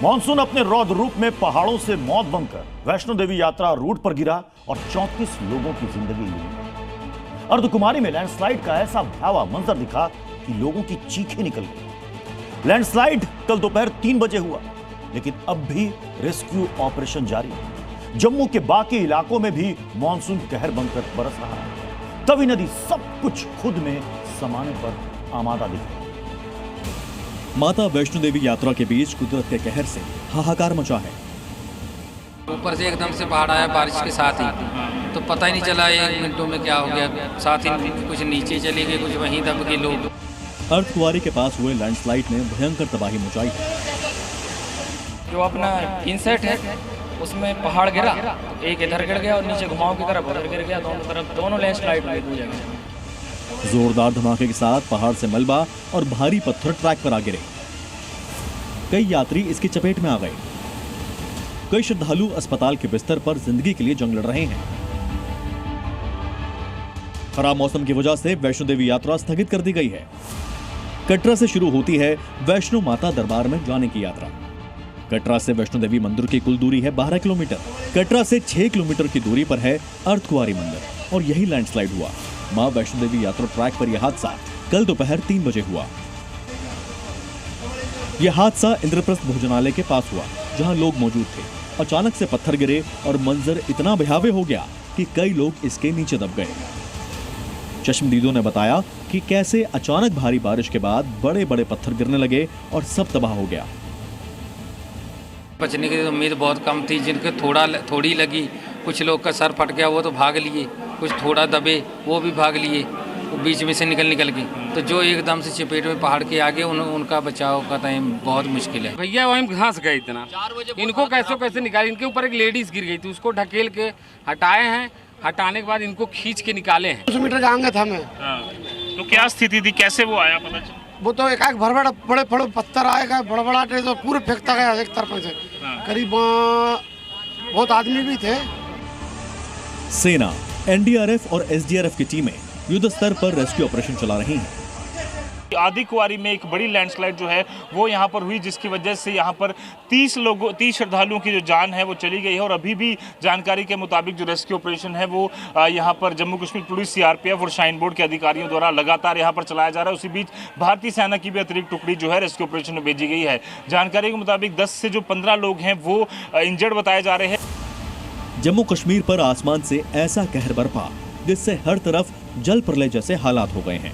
Monsoon अपने रौद्र रूप में पहाड़ों से मौत बनकर वैष्णो देवी यात्रा रूट पर गिरा और 34 लोगों की जिंदगी ली। अर्धकुमारी में लैंडस्लाइड का ऐसा भयावह मंजर दिखा कि लोगों की चीखें निकल गई। लैंडस्लाइड कल दोपहर 3 बजे हुआ, लेकिन अब भी रेस्क्यू ऑपरेशन जारी है। जम्मू के बाकी इलाकों में भी मॉनसून कहर बनकर बरस रहा है। तवी नदी सब कुछ खुद में समाने पर आमादा दिख रही है। माता वैष्णो देवी यात्रा के बीच कुदरत के कहर से हाहाकार मचा है। ऊपर से एकदम से पहाड़ आया बारिश के साथ ही, तो पता ही नहीं चला 1 मिनटों में क्या हो गया। साथ ही कुछ नीचे चले गए, कुछ वहीं दब गए लोग। अर्धकुंवारी के पास हुए लैंडस्लाइड ने भयंकर तबाही मचाई है। जो अपना इनसेट है उसमें पहाड़ गिरा, एक इधर गिर गया और नीचे घुमाव की तरफ उधर गिर गया। दोनों तरफ दोनों लैंडस्लाइड हुई 2 जगह। जोरदार धमाके के साथ पहाड़ से मलबा और भारी पत्थर ट्रैक पर आ गिरे। कई यात्री इसकी चपेट में आ गए। कई श्रद्धालु अस्पताल के बिस्तर पर जिंदगी के लिए जंग लड़ रहे हैं। खराब मौसम की वजह से वैष्णो देवी यात्रा स्थगित कर दी गई है। कटरा से शुरू होती है वैष्णो माता दरबार में जाने की यात्रा। कटरा से वैष्णो देवी मंदिर की कुल दूरी है 12 किलोमीटर। कटरा से 6 किलोमीटर की दूरी पर है अर्धकुंवारी मंदिर और यही लैंडस्लाइड हुआ। मां वैष्णो देवी यात्रा ट्रैक पर यह हादसा कल दोपहर 3 बजे हुआ। यह हादसा इंद्रप्रस्थ भोजनालय के पास हुआ, जहां लोग मौजूद थे। अचानक से पत्थर गिरे और मंजर इतना भयावह हो गया कि कई लोग इसके नीचे दब गए। चश्मदीदों ने बताया कि कैसे अचानक भारी बारिश के बाद बड़े बड़े पत्थर गिरने लगे और सब तबाह हो गया। बचने की उम्मीद बहुत कम थी। जिनके थोड़ी लगी, कुछ लोग का सर फट गया, वो तो भाग लिए। कुछ थोड़ा दबे, वो भी भाग लिए। वो बीच में से निकल के तो जो एकदम से चपेट में पहाड़ के आगे उनका बचाव का टाइम बहुत मुश्किल है। भैया वहीं घास गए इतना, इनको कैसे निकाले। इनके ऊपर एक लेडीज गिर गई थी, उसको ढकेल के हटाए हैं। हटाने के बाद इनको खींच के निकाले हैं। 200 मीटर जाएंगे था मैं। तो क्या स्थिति थी, कैसे वो आया पता चला? वो तो एक बड़े बड़े पत्थर आएगा, बड़ा तो पूरे फेंकता गया एक तरफ से। करीब बहुत आदमी भी थे। सेना, एनडीआरएफ और एसडीआरएफ की टीमें युद्ध स्तर पर रेस्क्यू ऑपरेशन चला रही हैं। आदि कुंवारी में एक बड़ी लैंडस्लाइड जो है वो यहाँ पर हुई, जिसकी वजह से यहाँ पर 30 श्रद्धालुओं की जो जान है वो चली गई है। और अभी भी जानकारी के मुताबिक जो रेस्क्यू ऑपरेशन है वो यहाँ पर जम्मू कश्मीर पुलिस, सीआरपीएफ और श्राइन बोर्ड के अधिकारियों द्वारा लगातार यहाँ पर चलाया जा रहा है। उसी बीच भारतीय सेना की भी अतिरिक्त टुकड़ी जो है रेस्क्यू ऑपरेशन में भेजी गई है। जानकारी के मुताबिक 10 से जो 15 लोग हैं वो इंजर्ड बताए जा रहे हैं। जम्मू कश्मीर पर आसमान से ऐसा कहर बरपा जिससे हर तरफ जल प्रलय जैसे हालात हो गए हैं।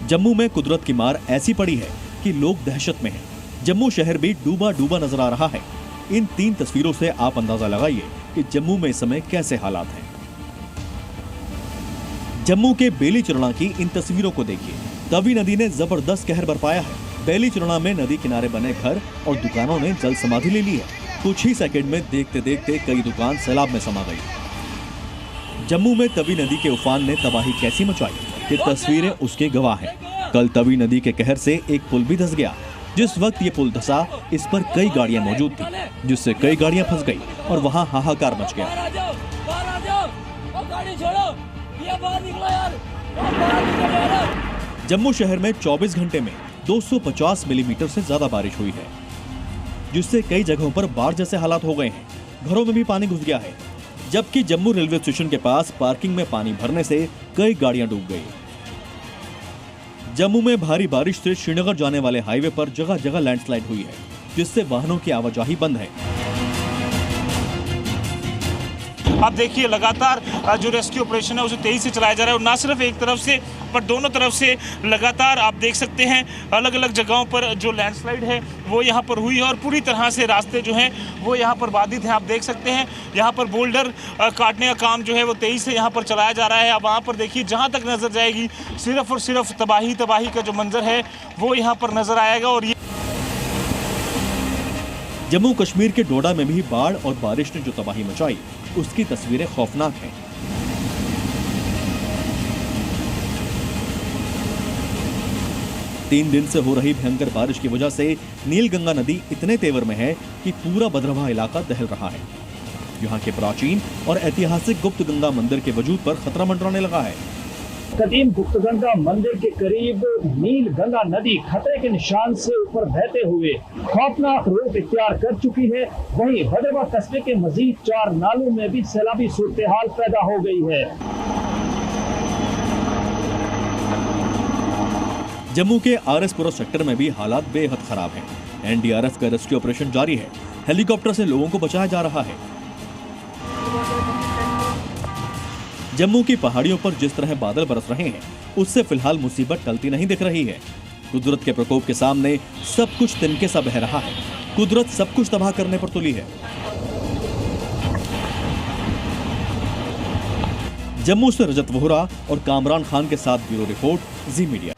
जम्मू में कुदरत की मार ऐसी पड़ी है कि लोग दहशत में हैं। जम्मू शहर भी डूबा डूबा नजर आ रहा है। इन 3 तस्वीरों से आप अंदाजा लगाइए कि जम्मू में इस समय कैसे हालात हैं। जम्मू के बेली चरणा की इन तस्वीरों को देखिए। तवी नदी ने जबरदस्त कहर बरपाया है। बेली चरणा में नदी किनारे बने घर और दुकानों ने जल समाधि ले ली है। कुछ ही सेकंड में देखते देखते कई दुकान सैलाब में समा गई। जम्मू में तवी नदी के उफान ने तबाही कैसी मचाई कि तस्वीरें उसके गवाह हैं। कल तवी नदी के कहर से एक पुल भी धंस गया। जिस वक्त ये पुल धंसा, इस पर कई गाड़ियां मौजूद थी, जिससे कई गाड़ियां फंस गई और वहां हाहाकार मच गया। जम्मू शहर में 24 घंटे में 250 मिलीमीटर से ज्यादा बारिश हुई है, जिससे कई जगहों पर बाढ़ जैसे हालात हो गए हैं। घरों में भी पानी घुस गया है, जबकि जम्मू रेलवे स्टेशन के पास पार्किंग में पानी भरने से कई गाड़ियां डूब गई। जम्मू में भारी बारिश से श्रीनगर जाने वाले हाईवे पर जगह जगह लैंडस्लाइड हुई है, जिससे वाहनों की आवाजाही बंद है। आप देखिए लगातार जो रेस्क्यू ऑपरेशन है उसे तेजी से चलाया जा रहा है। और ना सिर्फ एक तरफ से पर दोनों तरफ से लगातार आप देख सकते हैं अलग अलग जगहों पर जो लैंडस्लाइड है वो यहाँ पर हुई है। और पूरी तरह से रास्ते जो हैं वो यहाँ पर बाधित हैं। आप देख सकते हैं यहाँ पर बोल्डर काटने का काम जो है वो तेजी से यहाँ पर चलाया जा रहा है। अब वहाँ पर देखिए जहाँ तक नजर जाएगी सिर्फ और सिर्फ तबाही का जो मंजर है वो यहाँ पर नजर आएगा। और ये जम्मू कश्मीर के डोडा में भी बाढ़ और बारिश ने जो तबाही मचाई, उसकी तस्वीरें खौफनाक हैं। तीन दिन से हो रही भयंकर बारिश की वजह से नीलगंगा नदी इतने तेवर में है कि पूरा भद्रवाह इलाका दहल रहा है। यहाँ के प्राचीन और ऐतिहासिक गुप्त गंगा मंदिर के वजूद पर खतरा मंडराने लगा है। कदीम गुप्तगंगा मंदिर के करीब नील गंगा नदी खतरे के निशान से ऊपर बहते हुए खौफनाक रूप इख्तियार कर चुकी है। वहीं भद्रवाह कस्बे के मजीद 4 नालों में भी सैलाबी सूरत हाल पैदा हो गई है। जम्मू के आरएसपुरा सेक्टर में भी हालात बेहद खराब हैं। एनडीआरएफ का रेस्क्यू ऑपरेशन जारी है। हेलीकॉप्टर से लोगों को बचाया जा रहा है। जम्मू की पहाड़ियों पर जिस तरह बादल बरस रहे हैं, उससे फिलहाल मुसीबत टलती नहीं दिख रही है। कुदरत के प्रकोप के सामने सब कुछ तिनके सा बह रहा है। कुदरत सब कुछ तबाह करने पर तुली है। जम्मू से रजत वोहरा और कामरान खान के साथ ब्यूरो रिपोर्ट, जी मीडिया।